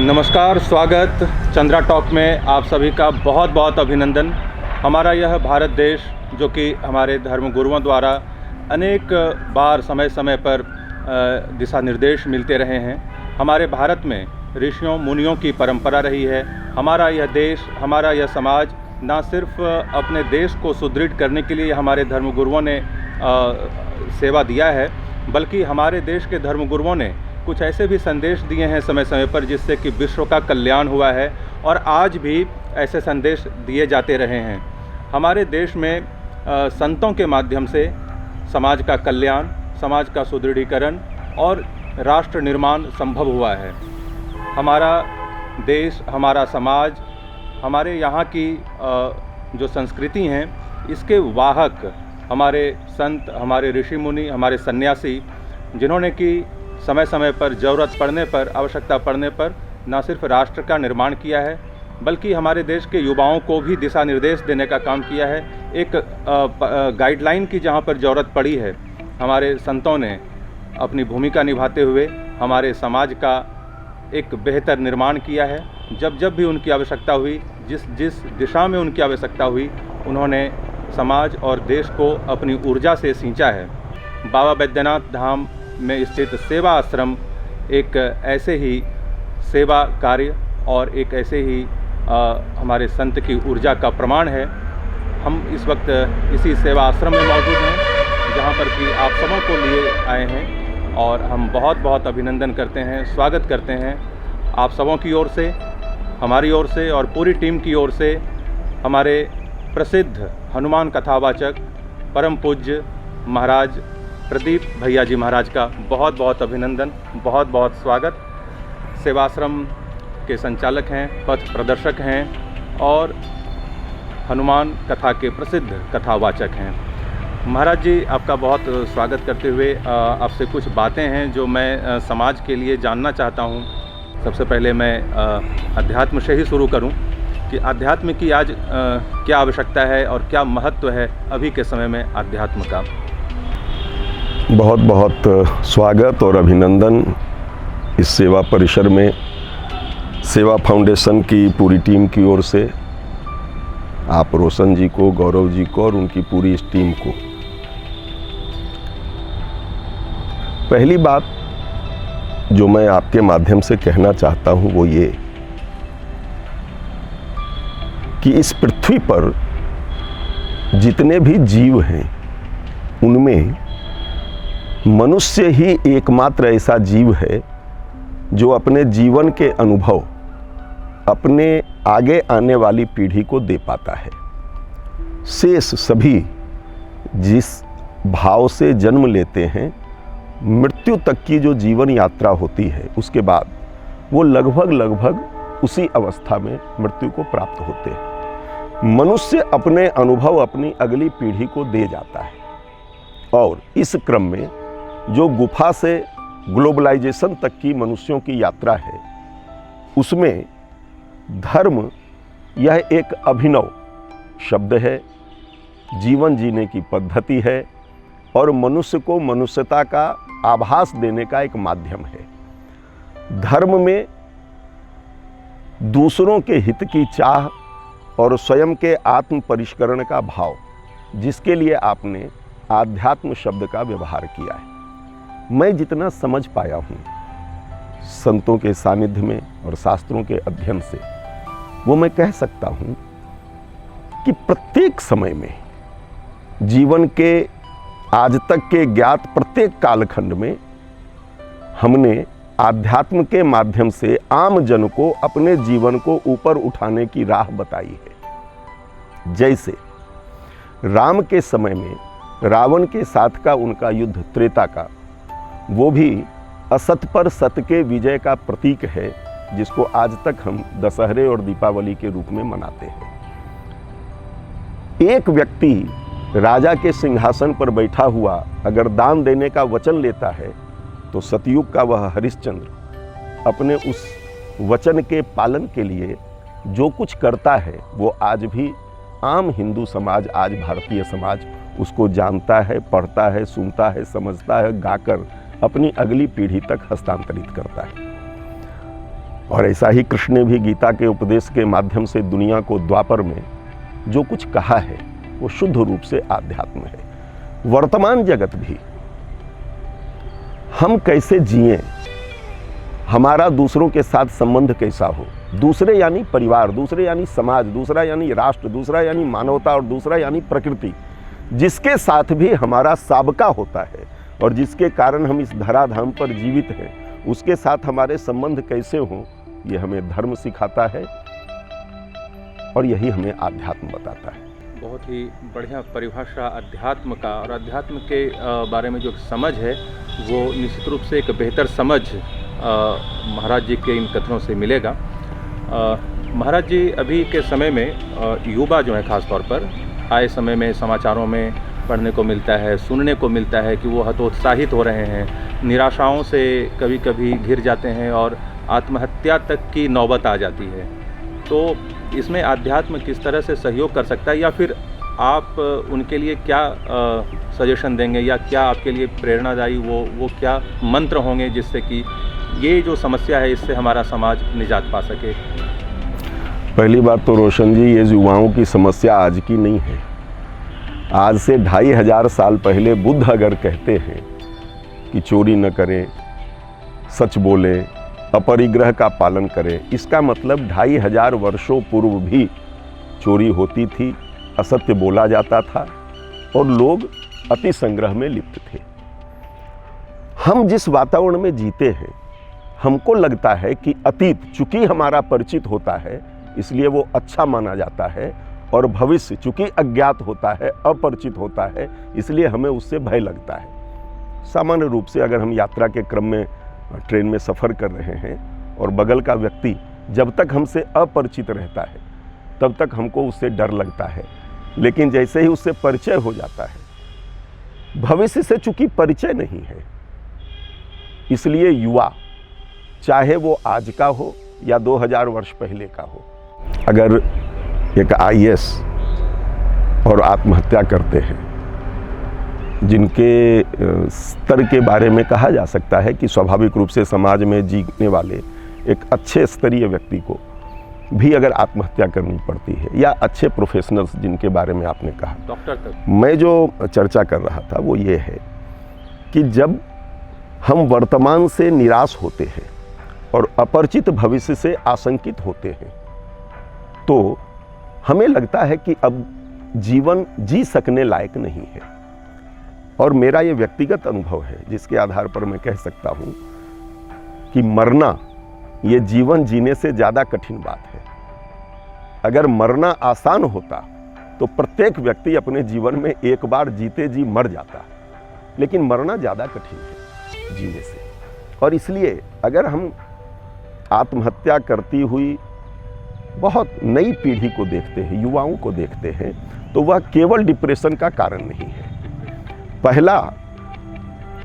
नमस्कार, स्वागत चंद्रा टॉक में आप सभी का बहुत बहुत अभिनंदन। हमारा यह भारत देश जो कि हमारे धर्मगुरुओं द्वारा अनेक बार समय समय पर दिशा निर्देश मिलते रहे हैं। हमारे भारत में ऋषियों मुनियों की परंपरा रही है। हमारा यह देश, हमारा यह समाज ना सिर्फ अपने देश को सुदृढ़ करने के लिए हमारे धर्मगुरुओं ने सेवा दिया है, बल्कि हमारे देश के धर्मगुरुओं ने कुछ ऐसे भी संदेश दिए हैं समय समय पर जिससे कि विश्व का कल्याण हुआ है और आज भी ऐसे संदेश दिए जाते रहे हैं। हमारे देश में संतों के माध्यम से समाज का कल्याण, समाज का सुदृढ़ीकरण और राष्ट्र निर्माण संभव हुआ है। हमारा देश, हमारा समाज, हमारे यहाँ की जो संस्कृति हैं, इसके वाहक हमारे संत, हमारे ऋषि मुनि, हमारे सन्यासी, जिन्होंने कि समय समय पर ज़रूरत पड़ने पर, आवश्यकता पड़ने पर न सिर्फ राष्ट्र का निर्माण किया है, बल्कि हमारे देश के युवाओं को भी दिशा निर्देश देने का काम किया है। एक गाइडलाइन की जहाँ पर ज़रूरत पड़ी है, हमारे संतों ने अपनी भूमिका निभाते हुए हमारे समाज का एक बेहतर निर्माण किया है। जब जब भी उनकी आवश्यकता हुई, जिस दिशा में उनकी आवश्यकता हुई, उन्होंने समाज और देश को अपनी ऊर्जा से सींचा है। बाबा बैद्यनाथ धाम में स्थित सेवा आश्रम एक ऐसे ही सेवा कार्य और एक ऐसे ही हमारे संत की ऊर्जा का प्रमाण है। हम इस वक्त इसी सेवा आश्रम में मौजूद हैं, जहां पर कि आप सबों को लिए आए हैं और हम बहुत बहुत अभिनंदन करते हैं, स्वागत करते हैं आप सबों की ओर से, हमारी ओर से और पूरी टीम की ओर से। हमारे प्रसिद्ध हनुमान कथावाचक परम पूज्य महाराज प्रदीप भैया जी महाराज का बहुत बहुत अभिनंदन, बहुत बहुत स्वागत। सेवाश्रम के संचालक हैं, पथ प्रदर्शक हैं और हनुमान कथा के प्रसिद्ध कथावाचक हैं। महाराज जी, आपका बहुत स्वागत करते हुए आपसे कुछ बातें हैं जो मैं समाज के लिए जानना चाहता हूं। सबसे पहले मैं अध्यात्म से ही शुरू करूं कि आध्यात्म की आज क्या आवश्यकता है और क्या महत्व है अभी के समय में आध्यात्म का। बहुत बहुत स्वागत और अभिनंदन इस सेवा परिसर में सेवा फाउंडेशन की पूरी टीम की ओर से आप रोशन जी को, गौरव जी को और उनकी पूरी इस टीम को। पहली बात जो मैं आपके माध्यम से कहना चाहता हूं वो ये कि इस पृथ्वी पर जितने भी जीव हैं उनमें मनुष्य ही एकमात्र ऐसा जीव है जो अपने जीवन के अनुभव अपने आगे आने वाली पीढ़ी को दे पाता है। शेष सभी जिस भाव से जन्म लेते हैं, मृत्यु तक की जो जीवन यात्रा होती है, उसके बाद वो लगभग उसी अवस्था में मृत्यु को प्राप्त होते हैं। मनुष्य अपने अनुभव अपनी अगली पीढ़ी को दे जाता है और इस क्रम में जो गुफा से ग्लोबलाइजेशन तक की मनुष्यों की यात्रा है, उसमें धर्म यह एक अभिनव शब्द है, जीवन जीने की पद्धति है और मनुष्य को मनुष्यता का आभास देने का एक माध्यम है। धर्म में दूसरों के हित की चाह और स्वयं के आत्म परिष्करण का भाव, जिसके लिए आपने आध्यात्म शब्द का व्यवहार किया है, मैं जितना समझ पाया हूँ संतों के सानिध्य में और शास्त्रों के अध्ययन से, वो मैं कह सकता हूँ कि प्रत्येक समय में जीवन के आज तक के ज्ञात प्रत्येक कालखंड में हमने आध्यात्म के माध्यम से आम जन को अपने जीवन को ऊपर उठाने की राह बताई है। जैसे राम के समय में रावण के साथ का उनका युद्ध त्रेता का, वो भी असत पर सत्य के विजय का प्रतीक है, जिसको आज तक हम दशहरे और दीपावली के रूप में मनाते हैं। एक व्यक्ति राजा के सिंहासन पर बैठा हुआ अगर दान देने का वचन लेता है तो सतयुग का वह हरिश्चंद्र अपने उस वचन के पालन के लिए जो कुछ करता है, वो आज भी आम हिंदू समाज, आज भारतीय समाज उसको जानता है, पढ़ता है, सुनता है, समझता है, गाकर अपनी अगली पीढ़ी तक हस्तांतरित करता है। और ऐसा ही कृष्ण ने भी गीता के उपदेश के माध्यम से दुनिया को द्वापर में जो कुछ कहा है वो शुद्ध रूप से आध्यात्म है। वर्तमान जगत भी हम कैसे जिएं, हमारा दूसरों के साथ संबंध कैसा हो, दूसरे यानी परिवार, दूसरे यानी समाज, दूसरा यानी राष्ट्र, दूसरा यानी मानवता और दूसरा यानी प्रकृति, जिसके साथ भी हमारा साबका होता है और जिसके कारण हम इस धराधाम पर जीवित हैं, उसके साथ हमारे संबंध कैसे हों, ये हमें धर्म सिखाता है और यही हमें आध्यात्म बताता है। बहुत ही बढ़िया परिभाषा अध्यात्म का, और अध्यात्म के बारे में जो समझ है वो निश्चित रूप से एक बेहतर समझ महाराज जी के इन कथनों से मिलेगा। महाराज जी अभी के समय में युवा जो है ख़ास तौर पर आए समय में समाचारों में पढ़ने को मिलता है, सुनने को मिलता है कि वो हतोत्साहित हो रहे हैं, निराशाओं से कभी कभी घिर जाते हैं और आत्महत्या तक की नौबत आ जाती है। तो इसमें आध्यात्म किस तरह से सहयोग कर सकता है, या फिर आप उनके लिए क्या सजेशन देंगे, या क्या आपके लिए प्रेरणादायी वो क्या मंत्र होंगे जिससे कि ये जो समस्या है इससे हमारा समाज निजात पा सके? पहली बात तो रोशन जी, ये युवाओं की समस्या आज की नहीं है। आज से 2500 साल पहले बुद्ध अगर कहते हैं कि चोरी न करें, सच बोलें, अपरिग्रह का पालन करें, इसका मतलब 2500 वर्षों पूर्व भी चोरी होती थी, असत्य बोला जाता था और लोग अति संग्रह में लिप्त थे। हम जिस वातावरण में जीते हैं, हमको लगता है कि अतीत चूंकि हमारा परिचित होता है इसलिए वो अच्छा माना जाता है, और भविष्य चूंकि अज्ञात होता है, अपरिचित होता है, इसलिए हमें उससे भय लगता है। सामान्य रूप से अगर हम यात्रा के क्रम में ट्रेन में सफ़र कर रहे हैं और बगल का व्यक्ति जब तक हमसे अपरिचित रहता है तब तक हमको उससे डर लगता है, लेकिन जैसे ही उससे परिचय हो जाता है, भविष्य से चूंकि परिचय नहीं है, इसलिए युवा चाहे वो आज का हो या 2000 वर्ष पहले का हो, अगर एक IAS और आत्महत्या करते हैं, जिनके स्तर के बारे में कहा जा सकता है कि स्वाभाविक रूप से समाज में जीने वाले एक अच्छे स्तरीय व्यक्ति को भी अगर आत्महत्या करनी पड़ती है, या अच्छे प्रोफेशनल्स जिनके बारे में आपने कहा, डॉक्टर तक, मैं जो चर्चा कर रहा था वो ये है कि जब हम वर्तमान से निराश होते हैं और अपरिचित भविष्य से आशंकित होते हैं, तो हमें लगता है कि अब जीवन जी सकने लायक नहीं है। और मेरा ये व्यक्तिगत अनुभव है जिसके आधार पर मैं कह सकता हूँ कि मरना ये जीवन जीने से ज़्यादा कठिन बात है। अगर मरना आसान होता तो प्रत्येक व्यक्ति अपने जीवन में एक बार जीते जी मर जाता, लेकिन मरना ज़्यादा कठिन है जीने से। और इसलिए अगर हम आत्महत्या करती हुई बहुत नई पीढ़ी को देखते हैं, युवाओं को देखते हैं, तो वह केवल डिप्रेशन का कारण नहीं है। पहला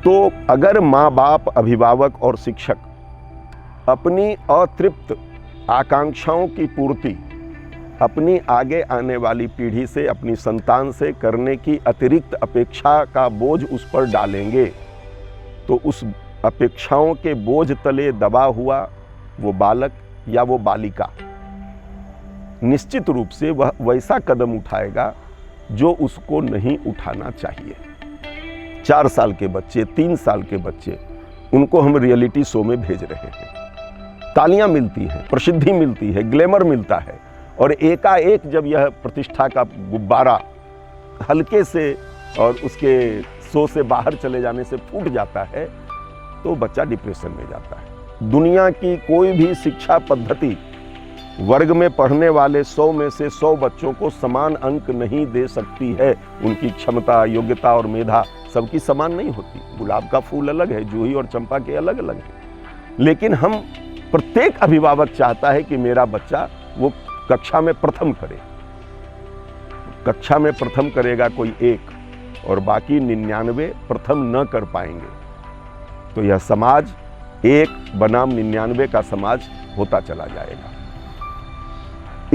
तो अगर माँ बाप, अभिभावक और शिक्षक अपनी अतृप्त आकांक्षाओं की पूर्ति अपनी आगे आने वाली पीढ़ी से, अपनी संतान से करने की अतिरिक्त अपेक्षा का बोझ उस पर डालेंगे, तो उस अपेक्षाओं के बोझ तले दबा हुआ वो बालक या वो बालिका निश्चित रूप से वह वैसा कदम उठाएगा जो उसको नहीं उठाना चाहिए। 4 साल के बच्चे, 3 साल के बच्चे, उनको हम रियलिटी शो में भेज रहे हैं, तालियां मिलती हैं, प्रसिद्धि मिलती है, ग्लैमर मिलता है, और एकाएक जब यह प्रतिष्ठा का गुब्बारा हल्के से और उसके शो से बाहर चले जाने से फूट जाता है, तो बच्चा डिप्रेशन में जाता है। दुनिया की कोई भी शिक्षा पद्धति वर्ग में पढ़ने वाले 100 में से 100 बच्चों को समान अंक नहीं दे सकती है। उनकी क्षमता, योग्यता और मेधा सबकी समान नहीं होती। गुलाब का फूल अलग है, जूही और चंपा के अलग अलग है। लेकिन हम प्रत्येक अभिभावक चाहता है कि मेरा बच्चा वो कक्षा में प्रथम करे। कक्षा में प्रथम करेगा कोई एक और बाकी 99 प्रथम न कर पाएंगे, तो यह समाज 1 बनाम 99 का समाज होता चला जाएगा।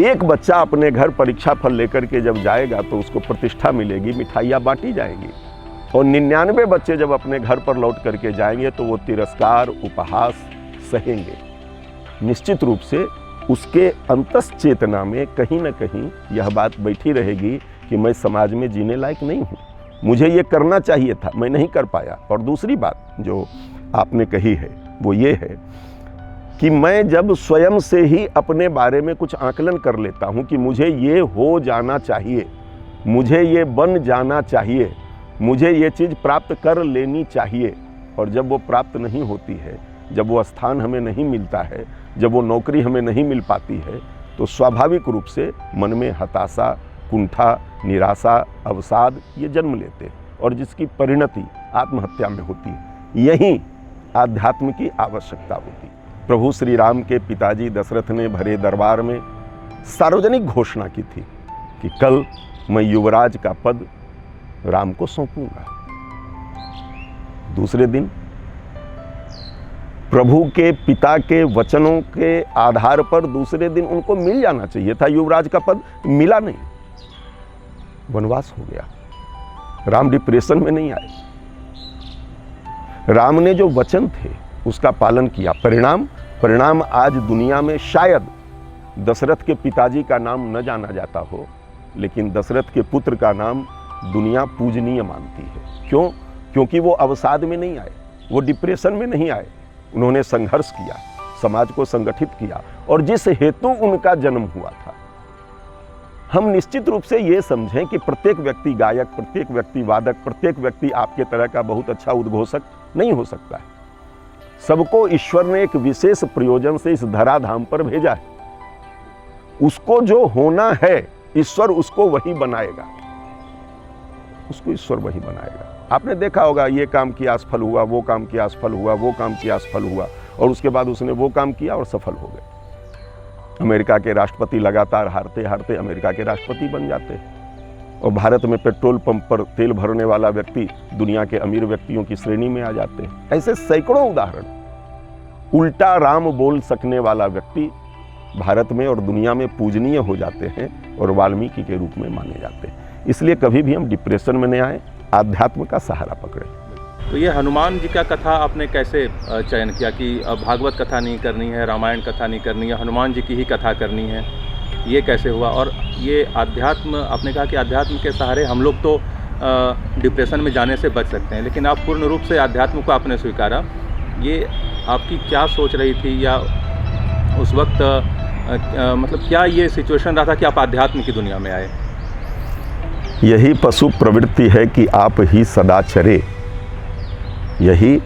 एक बच्चा अपने घर परीक्षा फल लेकर के जब जाएगा तो उसको प्रतिष्ठा मिलेगी, मिठाइयाँ बांटी जाएंगी, और 99 बच्चे जब अपने घर पर लौट करके जाएंगे तो वो तिरस्कार, उपहास सहेंगे। निश्चित रूप से उसके अंतस चेतना में कहीं ना कहीं यह बात बैठी रहेगी कि मैं समाज में जीने लायक नहीं हूँ, मुझे ये करना चाहिए था, मैं नहीं कर पाया। और दूसरी बात जो आपने कही है वो ये है कि मैं जब स्वयं से ही अपने बारे में कुछ आकलन कर लेता हूँ कि मुझे ये हो जाना चाहिए, मुझे ये बन जाना चाहिए, मुझे ये चीज़ प्राप्त कर लेनी चाहिए, और जब वो प्राप्त नहीं होती है, जब वो स्थान हमें नहीं मिलता है, जब वो नौकरी हमें नहीं मिल पाती है, तो स्वाभाविक रूप से मन में हताशा, कुंठा, निराशा, अवसाद ये जन्म लेते हैं, और जिसकी परिणति आत्महत्या में होती है। यही आध्यात्म की आवश्यकता होती। प्रभु श्री राम के पिताजी दशरथ ने भरे दरबार में सार्वजनिक घोषणा की थी कि कल मैं युवराज का पद राम को सौंपूंगा। दूसरे दिन प्रभु के पिता के वचनों के आधार पर दूसरे दिन उनको मिल जाना चाहिए था युवराज का पद, मिला नहीं, वनवास हो गया। राम डिप्रेशन में नहीं आए, राम ने जो वचन थे उसका पालन किया। परिणाम आज दुनिया में शायद दशरथ के पिताजी का नाम न जाना जाता हो, लेकिन दशरथ के पुत्र का नाम दुनिया पूजनीय मानती है। क्यों? क्योंकि वो अवसाद में नहीं आए, वो डिप्रेशन में नहीं आए, उन्होंने संघर्ष किया, समाज को संगठित किया, और जिस हेतु उनका जन्म हुआ था। हम निश्चित रूप से ये समझें कि प्रत्येक व्यक्ति गायक, प्रत्येक व्यक्ति वादक, प्रत्येक व्यक्ति आपके तरह का बहुत अच्छा उद्घोषक नहीं हो सकता है। सबको ईश्वर ने एक विशेष प्रयोजन से इस धराधाम पर भेजा है। उसको जो होना है ईश्वर उसको वही बनाएगा, उसको ईश्वर वही बनाएगा। आपने देखा होगा, ये काम किया असफल हुआ, वो काम किया असफल हुआ, वो काम किया असफल हुआ, और उसके बाद उसने वो काम किया और सफल हो गए। अमेरिका के राष्ट्रपति लगातार हारते हारते अमेरिका के राष्ट्रपति बन जाते हैं, और भारत में पेट्रोल पंप पर तेल भरने वाला व्यक्ति दुनिया के अमीर व्यक्तियों की श्रेणी में आ जाते हैं। ऐसे सैकड़ों उदाहरण। उल्टा राम बोल सकने वाला व्यक्ति भारत में और दुनिया में पूजनीय हो जाते हैं और वाल्मीकि के रूप में माने जाते हैं। इसलिए कभी भी हम डिप्रेशन में नहीं आए, आध्यात्म का सहारा पकड़े। तो ये हनुमान जी का कथा आपने कैसे चयन किया कि भागवत कथा नहीं करनी है, रामायण कथा नहीं करनी है, हनुमान जी की ही कथा करनी है, ये कैसे हुआ? और ये अध्यात्म, आपने कहा कि अध्यात्म के सहारे हम लोग तो डिप्रेशन में जाने से बच सकते हैं, लेकिन आप पूर्ण रूप से अध्यात्म को आपने स्वीकारा। ये आपकी क्या सोच रही थी, या उस वक्त मतलब क्या ये सिचुएशन रहा था कि आप अध्यात्म की दुनिया में आए? यही पशु प्रवृत्ति है कि आप ही सदा चरे, यही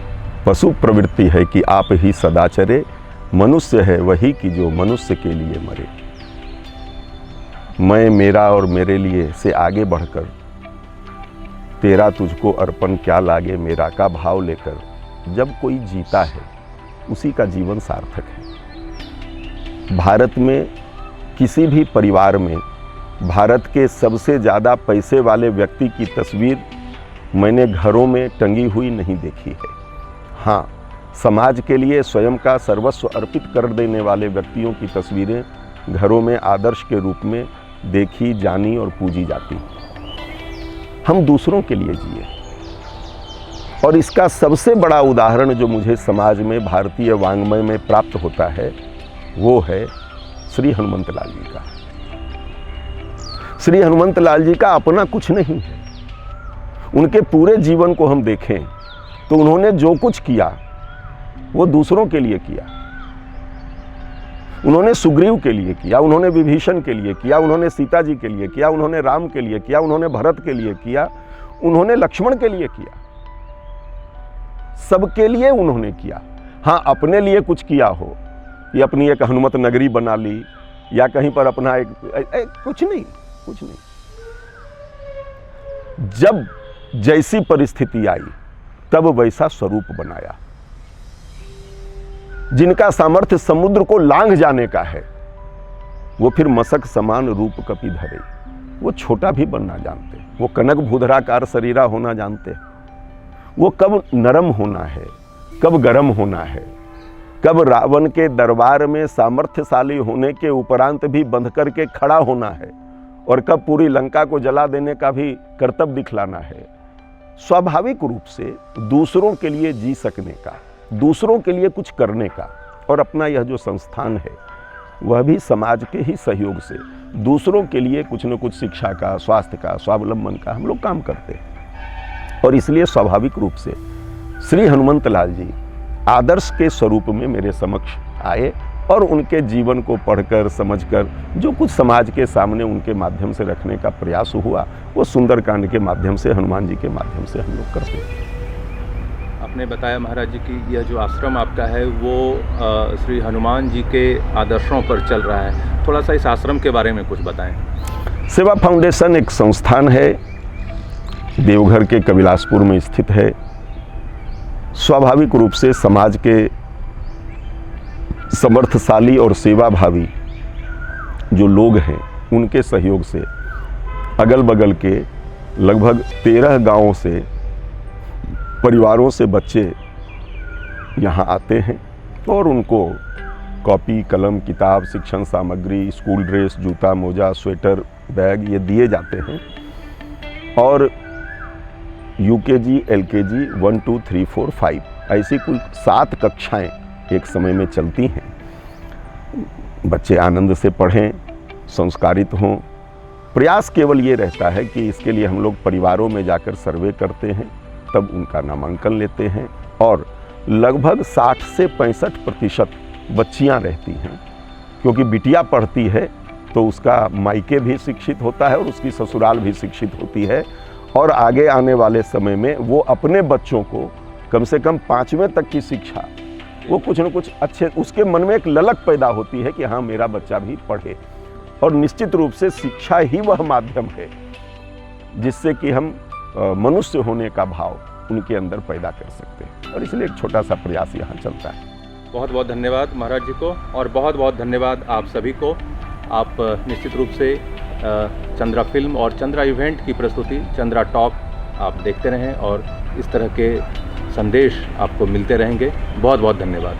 पशु प्रवृत्ति है कि आप ही सदा चरे, मनुष्य है वही कि जो मनुष्य के लिए मरे। मैं, मेरा और मेरे लिए से आगे बढ़कर तेरा तुझको अर्पण क्या लागे मेरा का भाव लेकर जब कोई जीता है उसी का जीवन सार्थक है। भारत में किसी भी परिवार में भारत के सबसे ज़्यादा पैसे वाले व्यक्ति की तस्वीर मैंने घरों में टंगी हुई नहीं देखी है। हाँ, समाज के लिए स्वयं का सर्वस्व अर्पित कर देने वाले व्यक्तियों की तस्वीरें घरों में आदर्श के रूप में देखी, जानी और पूजी जाती। हम दूसरों के लिए जिए, और इसका सबसे बड़ा उदाहरण जो मुझे समाज में, भारतीय वाङ्मय में प्राप्त होता है वो है श्री हनुमंत लाल जी का। श्री हनुमंत लाल जी का अपना कुछ नहीं है। उनके पूरे जीवन को हम देखें तो उन्होंने जो कुछ किया वो दूसरों के लिए किया। उन्होंने सुग्रीव के लिए किया, उन्होंने विभीषण के लिए किया, उन्होंने सीता जी के लिए किया, उन्होंने राम के लिए किया, उन्होंने भरत के लिए किया, उन्होंने लक्ष्मण के लिए किया। सबके लिए उन्होंने किया। हाँ, अपने लिए कुछ किया हो, ये अपनी एक हनुमत नगरी बना ली या कहीं पर अपना एक कुछ नहीं। जब जैसी परिस्थिति आई तब वैसा स्वरूप बनाया। जिनका सामर्थ्य समुद्र को लांघ जाने का है वो फिर मशक समान रूप कपि धरे। वो छोटा भी बनना जानते, वो कनक भूधराकार शरीरा होना जानते, वो कब नरम होना है, कब गरम होना है, कब रावण के दरबार में सामर्थ्यशाली होने के उपरांत भी बंध करके खड़ा होना है, और कब पूरी लंका को जला देने का भी कर्तव्य दिखलाना है। स्वाभाविक रूप से दूसरों के लिए जी सकने का, दूसरों के लिए कुछ करने का और अपना यह जो संस्थान है वह भी समाज के ही सहयोग से दूसरों के लिए कुछ न कुछ शिक्षा का, स्वास्थ्य का, स्वावलंबन का हम लोग काम करते हैं। और इसलिए स्वाभाविक रूप से श्री हनुमंत लाल जी आदर्श के स्वरूप में मेरे समक्ष आए और उनके जीवन को पढ़कर, समझकर जो कुछ समाज के सामने उनके माध्यम से रखने का प्रयास हुआ वो सुंदरकांड के माध्यम से, हनुमान जी के माध्यम से हम लोग करते हैं। आपने बताया महाराज जी कि यह जो आश्रम आपका है वो श्री हनुमान जी के आदर्शों पर चल रहा है। थोड़ा सा इस आश्रम के बारे में कुछ बताएं। सेवा फाउंडेशन एक संस्थान है, देवघर के कबिलासपुर में स्थित है। स्वाभाविक रूप से समाज के समर्थशाली और सेवाभावी जो लोग हैं उनके सहयोग से अगल बगल के लगभग 13 गांवों से, परिवारों से बच्चे यहाँ आते हैं और उनको कॉपी, कलम, किताब, शिक्षण सामग्री, स्कूल ड्रेस, जूता, मोजा, स्वेटर, बैग ये दिए जाते हैं। और यूकेजी, एलकेजी 1, 2, 3, 4, 5 ऐसी कुल 7 कक्षाएं एक समय में चलती हैं। बच्चे आनंद से पढ़ें, संस्कारित हों। प्रयास केवल ये रहता है कि इसके लिए हम लोग परिवारों में जाकर सर्वे करते हैं, तब उनका नामांकन लेते हैं और लगभग 60 से 65% बच्चियां रहती हैं, क्योंकि बिटिया पढ़ती है तो उसका मायके भी शिक्षित होता है और उसकी ससुराल भी शिक्षित होती है और आगे आने वाले समय में वो अपने बच्चों को कम से कम 5वें तक की शिक्षा, वो कुछ न कुछ अच्छे, उसके मन में एक ललक पैदा होती है कि हाँ मेरा बच्चा भी पढ़े। और निश्चित रूप से शिक्षा ही वह माध्यम है जिससे कि हम मनुष्य होने का भाव उनके अंदर पैदा कर सकते हैं, और इसलिए एक छोटा सा प्रयास यहाँ चलता है। बहुत बहुत धन्यवाद महाराज जी को, और बहुत बहुत धन्यवाद आप सभी को। आप निश्चित रूप से चंद्रा फिल्म और चंद्रा इवेंट की प्रस्तुति चंद्रा टॉक आप देखते रहें और इस तरह के संदेश आपको मिलते रहेंगे। बहुत बहुत धन्यवाद।